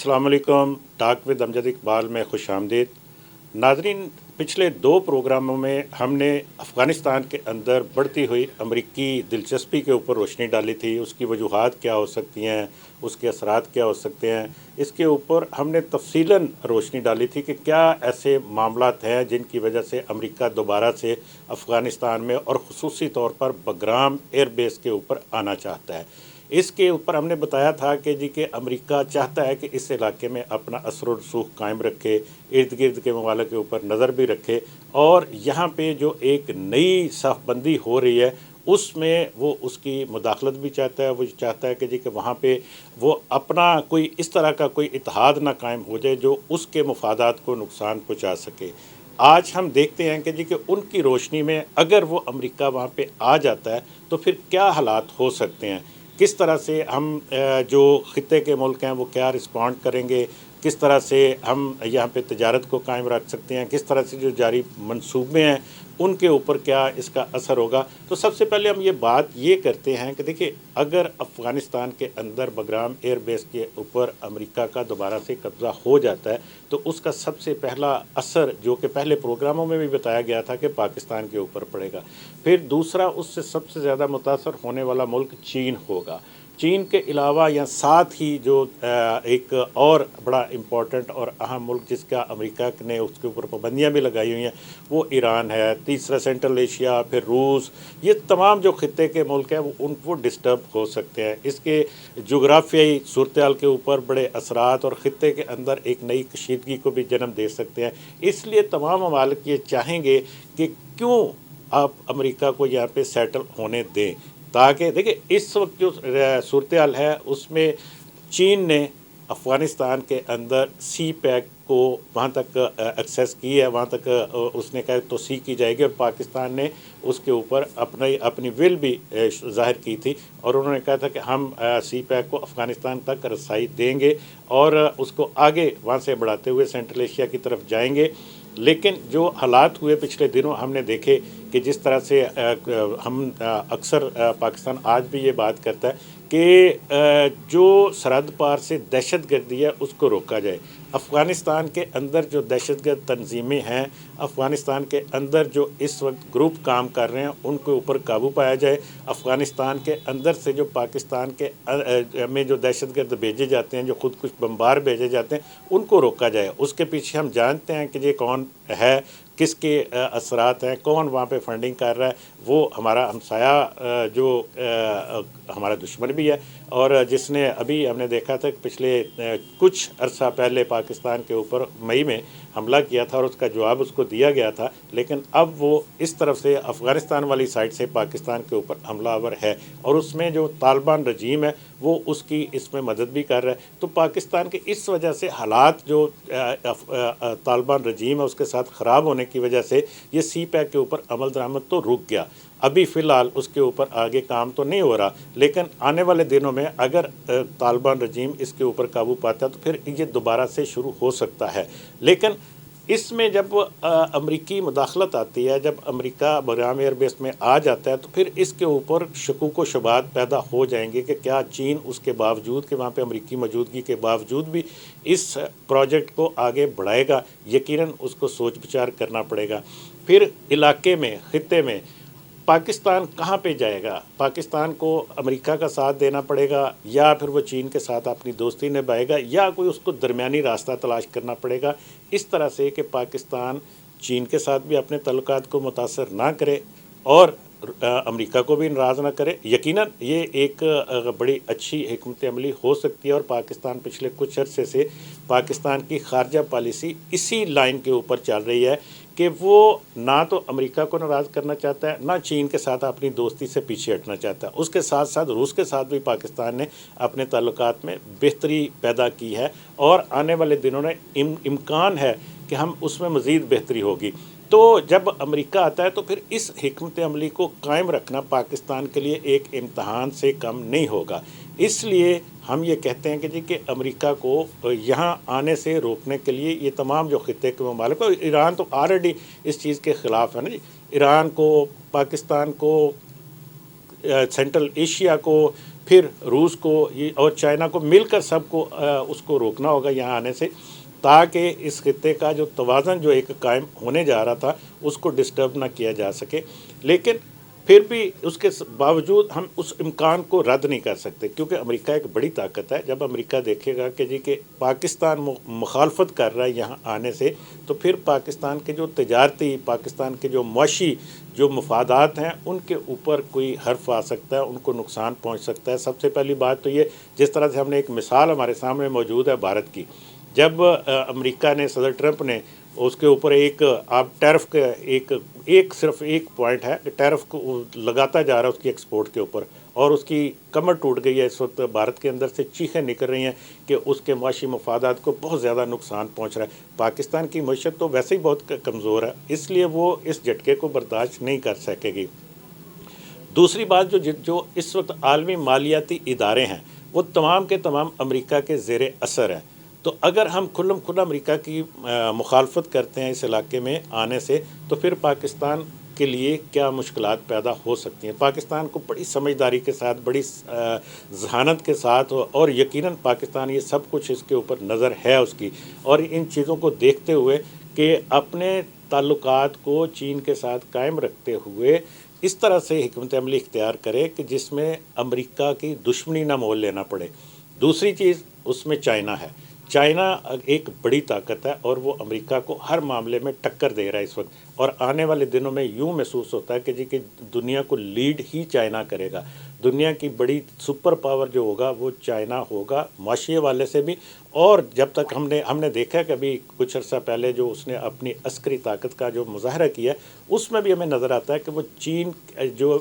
अस्सलाम वालेकुम। Talk with Amjad Iqbal में खुश आमदीद। नाजरीन, पिछले 2 प्रोग्रामों में हमने अफ़गानिस्तान के अंदर बढ़ती हुई अमरीकी दिलचस्पी के ऊपर रोशनी डाली थी। उसकी वजूहात क्या हो सकती हैं, उसके असरात क्या हो सकते हैं, इसके ऊपर हमने तफसीलन रोशनी डाली थी कि क्या ऐसे मामलात हैं जिनकी वजह से अमेरिका दोबारा से अफ़गानिस्तान में और ख़ुसूसी तौर पर बग्राम एयर बेस के ऊपर आना चाहता है। इसके ऊपर हमने बताया था कि जी कि अमेरिका चाहता है कि इस इलाके में अपना असर और रसूख कायम रखे, इर्द गिर्द के ममालिक के ऊपर नज़र भी रखे, और यहाँ पे जो एक नई साफबंदी हो रही है उसमें वो उसकी मुदाखलत भी चाहता है। वो चाहता है कि जी कि वहाँ पे वो अपना कोई इस तरह का कोई इत्तेहाद ना कायम हो जाए जो उसके मफादात को नुकसान पहुँचा सके। आज हम देखते हैं कि जी कि उनकी रोशनी में अगर वो अमेरिका वहाँ पे आ जाता है तो फिर क्या हालात हो सकते हैं, किस तरह से हम जो ख़ित्ते के मुल्क हैं वो क्या रिस्पॉन्ड करेंगे, किस तरह से हम यहाँ पे तजारत को कायम रख सकते हैं, किस तरह से जो जारी मंसूबे हैं उनके ऊपर क्या इसका असर होगा। तो सबसे पहले हम ये करते हैं कि देखिए, अगर अफ़गानिस्तान के अंदर बग्राम एयर बेस के ऊपर अमेरिका का दोबारा से कब्ज़ा हो जाता है तो उसका सबसे पहला असर, जो कि पहले प्रोग्रामों में भी बताया गया था, कि पाकिस्तान के ऊपर पड़ेगा। फिर दूसरा, उससे सबसे ज़्यादा मुतासर होने वाला मुल्क चीन होगा। चीन के अलावा या साथ ही जो एक और बड़ा इम्पोर्टेंट और अहम मुल्क जिसका अमेरिका ने उसके ऊपर पाबंदियाँ भी लगाई हुई हैं वो ईरान है। तीसरा सेंट्रल एशिया, फिर रूस, ये तमाम जो ख़ित्ते के मुल्क हैं वो डिस्टर्ब हो सकते हैं। इसके जोग्राफियाई सूरत-ए-हाल के ऊपर बड़े असरात और ख़ित्ते के अंदर एक नई कशीदगी को भी जन्म दे सकते हैं। इसलिए तमाम ममालिक ये चाहेंगे कि क्यों आप अमेरिका को यहाँ पे सेटल होने दें, ताकि देखिए इस वक्त जो सूरत-ए-हाल है उसमें चीन ने अफ़गानिस्तान के अंदर सी पैक को वहाँ तक एक्सेस की है, वहाँ तक उसने कहा तोसी की जाएगी, और पाकिस्तान ने उसके ऊपर अपनी विल भी ज़ाहिर की थी, और उन्होंने कहा था कि हम सी पैक को अफ़गानिस्तान तक रसाई देंगे और उसको आगे वहाँ से बढ़ाते हुए सेंट्रल एशिया की तरफ जाएंगे। लेकिन जो हालात हुए पिछले दिनों हमने देखे कि जिस तरह से हम अक्सर पाकिस्तान आज भी ये बात करता है कि जो सरहद पार से दहशत गर्दी है उसको रोका जाए। अफ़गानिस्तान के अंदर जो दहशतगर्द तंजीमें हैं, अफ़गानिस्तान के अंदर जो इस वक्त ग्रुप काम कर रहे हैं उनके ऊपर काबू पाया जाए। अफ़गानिस्तान के अंदर से जो पाकिस्तान के में जो दहशतगर्द भेजे जाते हैं, जो खुद कुछ बम्बार भेजे जाते हैं, उनको रोका जाए। उसके पीछे हम जानते हैं कि ये कौन है, किसके असरात हैं, कौन वहाँ पे फंडिंग कर रहा है। वो हमारा हमसाया जो हमारा दुश्मन भी है, और जिसने अभी हमने देखा था कि पिछले कुछ अरसा पहले पाकिस्तान के ऊपर मई में हमला किया था और उसका जवाब उसको दिया गया था, लेकिन अब वो इस तरफ से अफ़गानिस्तान वाली साइड से पाकिस्तान के ऊपर हमलावर है, और उसमें जो तालिबान रजीम है वो उसकी इसमें मदद भी कर रहा है। तो पाकिस्तान के इस वजह से हालात जो तालिबान रजीम है उसके साथ ख़राब होने की वजह से ये सी पैक के ऊपर अमल दरामद तो रुक गया। अभी फ़िलहाल उसके ऊपर आगे काम तो नहीं हो रहा, लेकिन आने वाले दिनों में अगर तालिबान रजीम इसके ऊपर काबू पाता है तो फिर ये दोबारा से शुरू हो सकता है। लेकिन इसमें जब अमरीकी मुदाखलत आती है, जब अमेरिका बग्राम एयर बेस में आ जाता है, तो फिर इसके ऊपर शकूक व शुबात पैदा हो जाएंगे कि क्या चीन उसके बावजूद कि वहाँ पे अमरीकी मौजूदगी के बावजूद भी इस प्रोजेक्ट को आगे बढ़ाएगा। यकीनन उसको सोच विचार करना पड़ेगा। फिर इलाके में, ख़ित्ते में पाकिस्तान कहाँ पे जाएगा? पाकिस्तान को अमेरिका का साथ देना पड़ेगा, या फिर वो चीन के साथ अपनी दोस्ती निभाएगा, या कोई उसको दरमियानी रास्ता तलाश करना पड़ेगा, इस तरह से कि पाकिस्तान चीन के साथ भी अपने तल्लुकात को मुतासर ना करे और अमेरिका को भी नाराज़ ना करे। यकीनन ये एक बड़ी अच्छी हिकमत अमली हो सकती है, और पाकिस्तान पिछले कुछ अरसे से पाकिस्तान की ख़ारजा पॉलिसी इसी लाइन के ऊपर चल रही है कि वो ना तो अमेरिका को नाराज़ करना चाहता है, ना चीन के साथ अपनी दोस्ती से पीछे हटना चाहता है। उसके साथ साथ रूस के साथ भी पाकिस्तान ने अपने ताल्लुकात में बेहतरी पैदा की है, और आने वाले दिनों में इम्कान है कि हम उसमें मज़ीद बेहतरी होगी। तो जब अमेरिका आता है तो फिर इस हिकमत अमली को कायम रखना पाकिस्तान के लिए एक इम्तहान से कम नहीं होगा। इसलिए हम ये कहते हैं कि जी कि अमेरिका को यहाँ आने से रोकने के लिए ये तमाम जो ख़ित्ते के ममालिक, और ईरान तो ऑलरेडी इस चीज़ के ख़िलाफ़ है ना जी। ईरान को, पाकिस्तान को सेंट्रल एशिया को, फिर रूस को और चाइना को मिलकर सबको उसको रोकना होगा यहाँ आने से, ताकि इस खित्ते का जो तवाज़न जो एक कायम होने जा रहा था उसको डिस्टर्ब ना किया जा सके। लेकिन फिर भी उसके बावजूद हम उस इम्कान को रद्द नहीं कर सकते, क्योंकि अमेरिका एक बड़ी ताकत है। जब अमेरिका देखेगा कि जी कि पाकिस्तान मुखालफत कर रहा है यहाँ आने से, तो फिर पाकिस्तान के जो तजारती, पाकिस्तान के जो मुआशी जो मफादात हैं उनके ऊपर कोई हर्फ आ सकता है, उनको नुकसान पहुँच सकता है। सबसे पहली बात तो ये, जिस तरह से हमने एक मिसाल हमारे सामने मौजूद है भारत की, जब अमेरिका ने, सदर ट्रंप ने उसके ऊपर एक आप टैरिफ का एक सिर्फ एक पॉइंट है कि टैरिफ को लगाता जा रहा है उसकी एक्सपोर्ट के ऊपर, और उसकी कमर टूट गई है। इस वक्त भारत के अंदर से चीखें निकल रही हैं कि उसके माशी मफादात को बहुत ज़्यादा नुकसान पहुंच रहा है। पाकिस्तान की मईशत तो वैसे ही बहुत कमज़ोर है, इसलिए वो इस झटके को बर्दाश्त नहीं कर सकेगी। दूसरी बात, जो इस वक्त आलमी मालियाती इदारे हैं वो तमाम के तमाम अमेरिका के ज़ेर असर हैं। तो अगर हम खुल्लम खुल्ला अमेरिका की मुखालफत करते हैं इस इलाके में आने से, तो फिर पाकिस्तान के लिए क्या मुश्किलात पैदा हो सकती हैं। पाकिस्तान को बड़ी समझदारी के साथ, बड़ी जहानत के साथ, और यकीनन पाकिस्तान ये सब कुछ इसके ऊपर नज़र है उसकी, और इन चीज़ों को देखते हुए कि अपने ताल्लुकात को चीन के साथ कायम रखते हुए इस तरह से हिकमत अमली इख्तियार करे कि जिसमें अमेरिका की दुश्मनी ना मोल लेना पड़े। दूसरी चीज़ उसमें चाइना है। चाइना एक बड़ी ताकत है और वो अमेरिका को हर मामले में टक्कर दे रहा है इस वक्त, और आने वाले दिनों में यूँ महसूस होता है कि जी कि दुनिया को लीड ही चाइना करेगा। दुनिया की बड़ी सुपर पावर जो होगा वो चाइना होगा, माशी वाले से भी। और जब तक हमने देखा कि अभी कुछ अर्सा पहले जो उसने अपनी अस्करी ताकत का जो मुजाहरा किया, उसमें भी हमें नज़र आता है कि वो चीन जो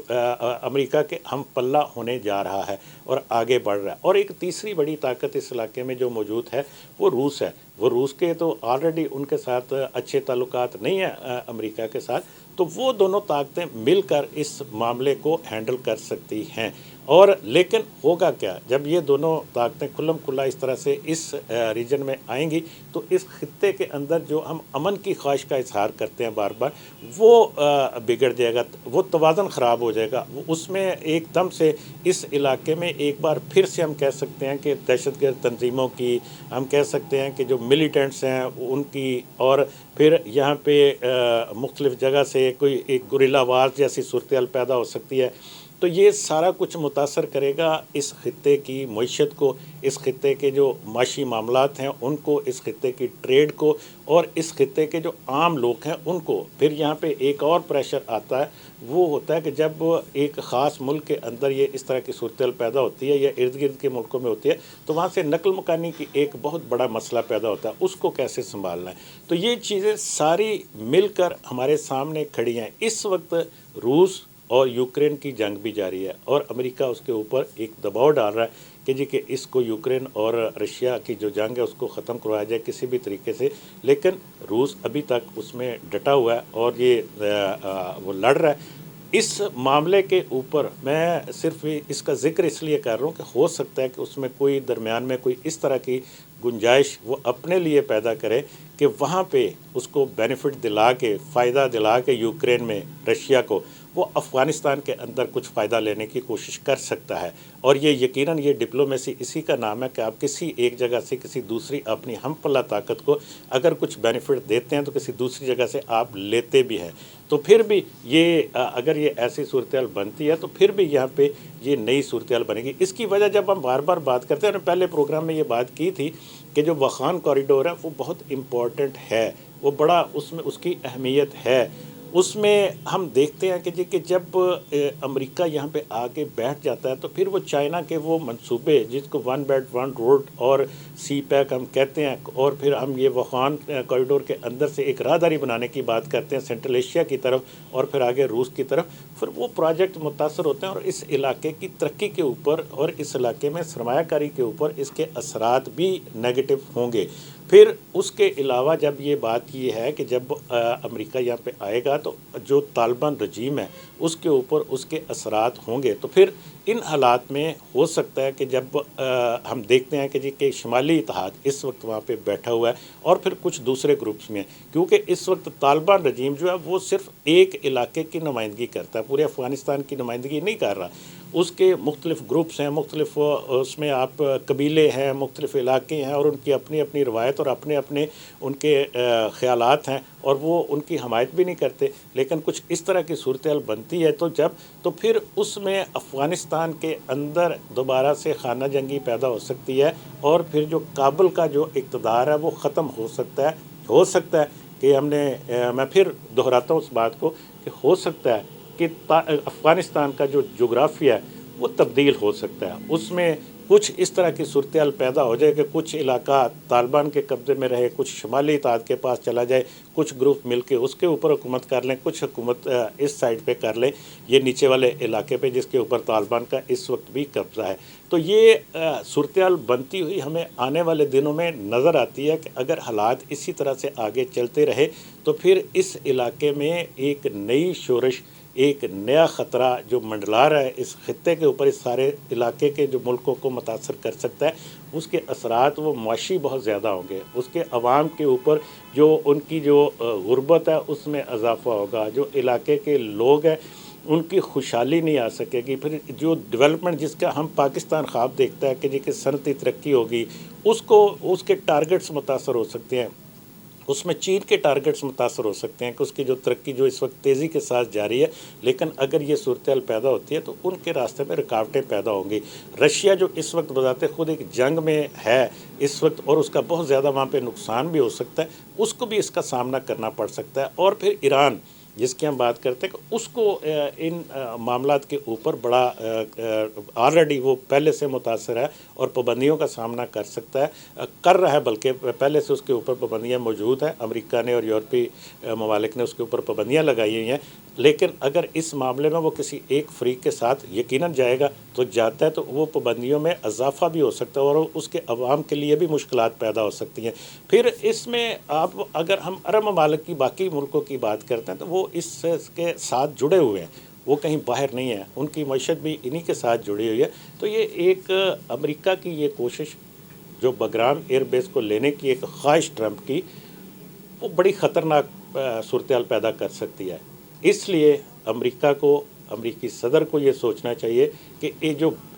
अमेरिका के हम पल्ला होने जा रहा है और आगे बढ़ रहा है। और एक तीसरी बड़ी ताकत इस इलाके में जो मौजूद है वो रूस है। वो रूस के तो ऑलरेडी उनके साथ अच्छे ताल्लुकात नहीं है अमेरिका के साथ, तो वो दोनों ताकतें मिलकर इस मामले को हैंडल कर सकती हैं। और लेकिन होगा क्या, जब ये दोनों ताकतें खुल्लम खुल्ला इस तरह से इस रीजन में आएंगी, तो इस खित्ते के अंदर जो हम अमन की ख्वाहिश का इजहार करते हैं बार बार, वो बिगड़ जाएगा, वो तवाज़न ख़राब हो जाएगा। वो उसमें एकदम से इस इलाके में एक बार फिर से हम कह सकते हैं कि दहशतगर्द तंजीमों की, हम कह सकते हैं कि जो मिलिटेंट्स हैं उनकी, और फिर यहाँ पे मुख्तलिफ़ जगह से कोई एक गुरिल्ला वार जैसी सूरत हाल पैदा हो सकती है। तो ये सारा कुछ मुतासर करेगा इस खित्ते की मईशत को, इस खित्ते के जो माशी मामलात हैं उनको, इस खित्ते की ट्रेड को, और इस खित्ते के जो आम लोग हैं उनको। फिर यहाँ पे एक और प्रेशर आता है, वो होता है कि जब एक ख़ास मुल्क के अंदर ये इस तरह की सूरत हाल पैदा होती है या इर्द गिर्द के मुल्कों में होती है, तो वहाँ से नकल मकानी की एक बहुत बड़ा मसला पैदा होता है, उसको कैसे संभालना है। तो ये चीज़ें सारी मिलकर हमारे सामने खड़ी हैं। इस वक्त रूस और यूक्रेन की जंग भी जारी है, और अमेरिका उसके ऊपर एक दबाव डाल रहा है कि जी कि इसको यूक्रेन और रशिया की जो जंग है उसको ख़त्म करवाया जाए किसी भी तरीके से। लेकिन रूस अभी तक उसमें डटा हुआ है और ये वो लड़ रहा है। इस मामले के ऊपर मैं सिर्फ इसका ज़िक्र इसलिए कर रहा हूँ कि हो सकता है कि उसमें कोई दरमियान में कोई इस तरह की गुंजाइश वो अपने लिए पैदा करे कि वहाँ पे उसको बेनिफिट दिला के, फ़ायदा दिला के यूक्रेन में रशिया को, वो अफ़गानिस्तान के अंदर कुछ फ़ायदा लेने की कोशिश कर सकता है। और ये यकीनन ये डिप्लोमेसी इसी का नाम है कि आप किसी एक जगह से किसी दूसरी अपनी हम पल्ला ताकत को अगर कुछ बेनिफिट देते हैं तो किसी दूसरी जगह से आप लेते भी हैं। तो फिर भी ये अगर ये ऐसी सूरत हाल बनती है तो फिर भी यहाँ पे ये नई सूरत हाल बनेगी। इसकी वजह जब हम बार बार बात करते हैं, पहले प्रोग्राम में ये बात की थी कि जो वाखान कॉरिडोर है वो बहुत इम्पॉर्टेंट है, वो बड़ा उसमें उसकी अहमियत है। उसमें हम देखते हैं कि जी कि जब अमेरिका यहाँ पे आके बैठ जाता है तो फिर वो चाइना के वो मंसूबे जिसको वन बेल्ट वन रोड और सी पैक हम कहते हैं, और फिर हम ये वाखान कॉरिडोर के अंदर से एक राहदारी बनाने की बात करते हैं सेंट्रल एशिया की तरफ और फिर आगे रूस की तरफ, फिर वो प्रोजेक्ट मुतासर होते हैं और इस इलाके की तरक्की के ऊपर और इस इलाके में सरमायाकारी के ऊपर इसके असरात भी नेगेटिव होंगे। फिर उसके अलावा जब ये बात ये है कि जब अमेरिका यहाँ पे आएगा तो जो तालिबान रजीम है उसके ऊपर उसके असरात होंगे। तो फिर इन हालात में हो सकता है कि जब हम देखते हैं कि जी कि शुमाली इत्तेहाद इस वक्त वहाँ पे बैठा हुआ है और फिर कुछ दूसरे ग्रुप्स में, क्योंकि इस वक्त तालिबान रजीम जो है वो सिर्फ एक इलाके की नुमाइंदगी करता है, पूरे अफ़गानिस्तान की नुमाइंदगी नहीं कर रहा। اس کے مختلف گروپس ہیں، مختلف اس میں آپ قبیلے ہیں، مختلف علاقے ہیں، اور ان کی اپنی اپنی روایت اور اپنے اپنے ان کے خیالات ہیں، اور وہ ان کی حمایت بھی نہیں کرتے، لیکن کچھ اس طرح کی صورتحال بنتی ہے تو پھر اس میں افغانستان کے اندر دوبارہ سے خانہ جنگی پیدا ہو سکتی ہے، اور پھر جو کابل کا جو اقتدار ہے وہ ختم ہو سکتا ہے کہ میں پھر دہراتا ہوں اس بات کو کہ ہو سکتا ہے کہ افغانستان کا جو جغرافیہ ہے وہ تبدیل ہو سکتا ہے، اس میں کچھ اس طرح کی صورتحال پیدا ہو جائے کہ کچھ علاقہ طالبان کے قبضے میں رہے، کچھ شمالی اتحاد کے پاس چلا جائے، کچھ گروپ مل کے اس کے اوپر حکومت کر لیں، کچھ حکومت اس سائڈ پہ کر لیں، یہ نیچے والے علاقے پہ جس کے اوپر طالبان کا اس وقت بھی قبضہ ہے۔ تو یہ صورتحال بنتی ہوئی ہمیں آنے والے دنوں میں نظر آتی ہے کہ اگر حالات اسی طرح سے آگے چلتے رہے تو پھر اس علاقے میں ایک نئی شورش، ایک نیا خطرہ جو منڈلا رہا ہے اس خطے کے اوپر، اس سارے علاقے کے جو ملکوں کو متاثر کر سکتا ہے، اس کے اثرات وہ معاشی بہت زیادہ ہوں گے، اس کے عوام کے اوپر جو ان کی جو غربت ہے اس میں اضافہ ہوگا، جو علاقے کے لوگ ہیں ان کی خوشحالی نہیں آ سکے گی، پھر جو ڈیولپمنٹ جس کا ہم پاکستان خواب دیکھتا ہے کہ جی کہ صنعتی ترقی ہوگی، اس کے ٹارگٹس متاثر ہو سکتے ہیں، اس میں چین کے ٹارگٹس متاثر ہو سکتے ہیں کہ اس کی جو ترقی جو اس وقت تیزی کے ساتھ جاری ہے، لیکن اگر یہ صورتحال پیدا ہوتی ہے تو ان کے راستے میں رکاوٹیں پیدا ہوں گی۔ رشیا جو اس وقت بذات خود ایک جنگ میں ہے اس وقت، اور اس کا بہت زیادہ وہاں پہ نقصان بھی ہو سکتا ہے، اس کو بھی اس کا سامنا کرنا پڑ سکتا ہے، اور پھر ایران جس کی ہم بات کرتے ہیں کہ اس کو ان معاملات کے اوپر بڑا آلریڈی وہ پہلے سے متاثر ہے اور پابندیوں کا سامنا کر رہا ہے، بلکہ پہلے سے اس کے اوپر پابندیاں موجود ہیں، امریکہ نے اور یورپی ممالک نے اس کے اوپر پابندیاں لگائی ہوئی ہیں، لیکن اگر اس معاملے میں وہ کسی ایک فریق کے ساتھ یقیناً جائے گا تو جاتا ہے تو وہ پابندیوں میں اضافہ بھی ہو سکتا ہے اور اس کے عوام کے لیے بھی مشکلات پیدا ہو سکتی ہیں۔ پھر اس میں اگر ہم عرب ممالک کی باقی ملکوں کی بات کرتے ہیں تو وہ اس کے ساتھ جڑے ہوئے ہیں، وہ کہیں باہر نہیں ہیں، ان کی معیشت بھی انہی کے ساتھ جڑی ہوئی ہے۔ تو یہ ایک امریکہ کی یہ کوشش جو بگرام ایئر بیس کو لینے کی ایک خواہش ٹرمپ کی، وہ بڑی خطرناک صورتحال پیدا کر سکتی ہے۔ اس لیے امریکی صدر کو یہ سوچنا چاہیے کہ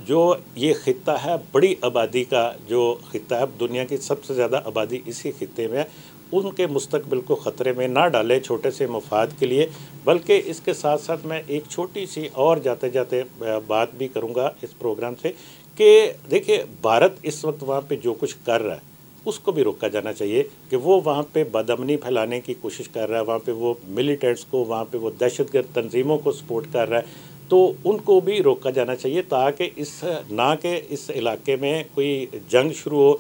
جو یہ خطہ ہے، بڑی آبادی کا جو خطہ ہے، دنیا کی سب سے زیادہ آبادی اسی خطے میں ہے، ان کے مستقبل کو خطرے میں نہ ڈالے چھوٹے سے مفاد کے لیے، بلکہ اس کے ساتھ ساتھ میں ایک چھوٹی سی اور جاتے جاتے بات بھی کروں گا اس پروگرام سے کہ دیکھیں بھارت اس وقت وہاں پہ جو کچھ کر رہا ہے اس کو بھی روکا جانا چاہیے کہ وہ وہاں پہ بدامنی پھیلانے کی کوشش کر رہا ہے، وہاں پہ وہ ملیٹنٹس کو، وہاں پہ وہ دہشت گرد تنظیموں کو سپورٹ کر رہا ہے، تو ان کو بھی روکا جانا چاہیے تاکہ نہ کہ اس علاقے میں کوئی جنگ شروع ہو،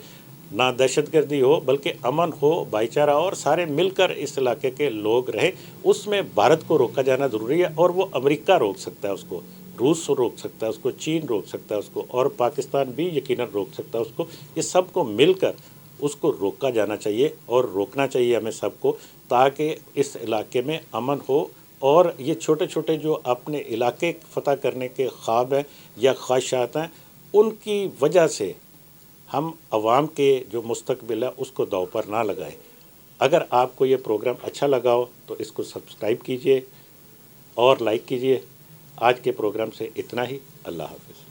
نہ دہشت گردی ہو، بلکہ امن ہو، بھائی چارہ اور سارے مل کر اس علاقے کے لوگ رہیں۔ اس میں بھارت کو روکا جانا ضروری ہے، اور وہ امریکہ روک سکتا ہے اس کو، روس روک سکتا ہے اس کو، چین روک سکتا ہے اس کو، اور پاکستان بھی یقیناً روک سکتا ہے اس کو۔ یہ سب کو مل کر اس کو روکا جانا چاہیے اور روکنا چاہیے ہمیں سب کو، تاکہ اس علاقے میں امن ہو، اور یہ چھوٹے چھوٹے جو اپنے علاقے فتح کرنے کے خواب ہیں یا خواہشات ہیں، ان کی وجہ سے ہم عوام کے جو مستقبل ہے اس کو داؤ پر نہ لگائیں۔ اگر آپ کو یہ پروگرام اچھا لگا ہو تو اس کو سبسکرائب کیجئے اور لائک کیجئے۔ آج کے پروگرام سے اتنا ہی، اللہ حافظ۔